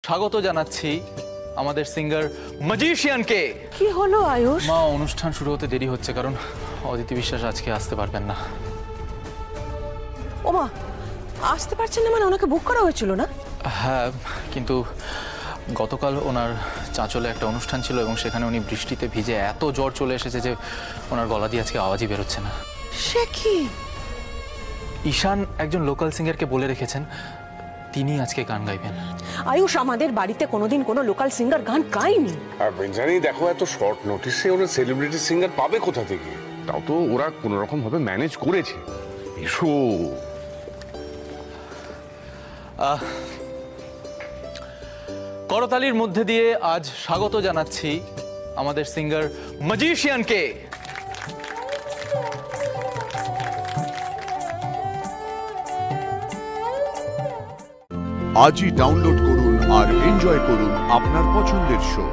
স্বাগত জানাচ্ছি আমাদের সিঙ্গার ম্যাজিশিয়ানকে। কি হলো আয়ুষ? মা, অনুষ্ঠান শুরু হতে দেরি হচ্ছে কারণ অদিতি বিশ্বাস আজকে আসতে পারবেন না। ওমা, আসতে পারছেন না মানে ওনাকে বুক করা হয়েছিল না? হ্যাঁ, কিন্তু গতকাল ওনার চাঁচলে একটা অনুষ্ঠান ছিল এবং সেখানে উনি বৃষ্টিতে ভিজে এত জ্বর চলে এসেছে যে ওনার গলা দিয়ে আজকে আওয়াজই বেরোচ্ছে না। সে কি? ঈশান একজন লোকাল সিঙ্গারকে বলে রেখেছেন তিনি আজকে গান গাইবেন। আয়ুষ, আমাদের বাড়িতে কোনোদিন কোনো লোকাল সিঙ্গার গান গায়নি। আর বেঞ্জানি দেখো, এত শর্ট নোটিসে ওরা সেলিব্রিটি সিঙ্গার পাবে কোথা থেকে? তাও তো ওরা কোনো রকম ভাবে ম্যানেজ করেছে। এসো। করতালির মধ্যে দিয়ে আজ স্বাগত জানাচ্ছি আমাদের সিঙ্গার ম্যাজিশিয়ানকে। আজই ডাউনলোড করুন আর এনজয় করুন আপনার পছন্দের শো।